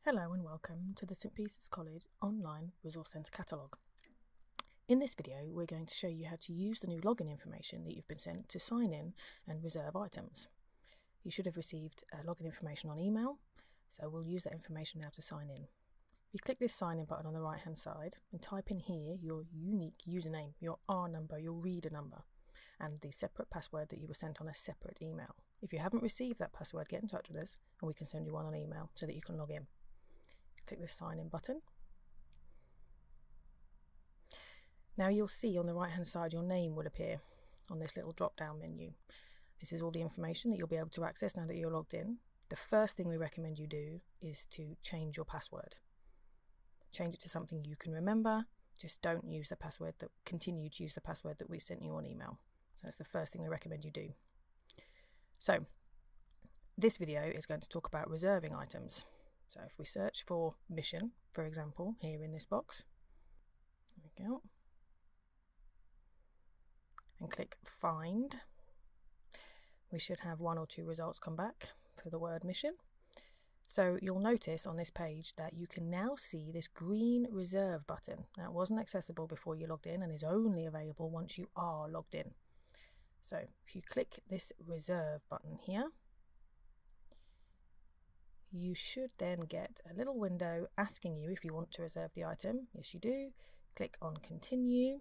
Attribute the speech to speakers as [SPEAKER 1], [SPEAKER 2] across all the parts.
[SPEAKER 1] Hello and welcome to the St Peter's College Online Resource Centre catalogue. In this video we're going to show you how to use the new login information that you've been sent to sign in and reserve items. You should have received login information on email, so we'll use that information now to sign in. You click this sign in button on the right hand side and type in here your unique username, your R number, your reader number, and the separate password that you were sent on a separate email. If you haven't received that password, get in touch with us and we can send you one on email so that you can log in. Click the sign in button. Now you'll see on the right hand side your name will appear on this little drop down menu. This is all the information that you'll be able to access now that you're logged in. The first thing we recommend you do is to change your password. Change it to something you can remember. Just don't use the password continue to use the password that we sent you on email. So that's the first thing we recommend you do. So this video is going to talk about reserving items. So if we search for mission, for example, here in this box, there we go, and click find, we should have one or two results come back for the word mission. So you'll notice on this page that you can now see this green reserve button. That wasn't accessible before you logged in and is only available once you are logged in. So if you click this reserve button here, you should then get a little window asking you if you want to reserve the item. Yes, you do. Click on continue,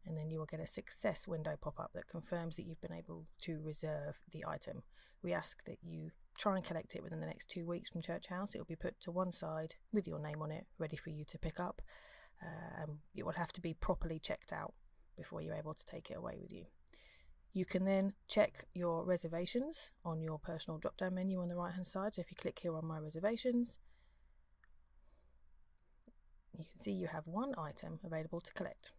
[SPEAKER 1] and then you will get a success window pop up that confirms that you've been able to reserve the item. We ask that you try and collect it within the next 2 weeks from Church House. It will be put to one side with your name on it, ready for you to pick up. It will have to be properly checked out before you're able to take it away with you. You can then check your reservations on your personal drop-down menu on the right-hand side. So if you click here on My Reservations, you can see you have one item available to collect.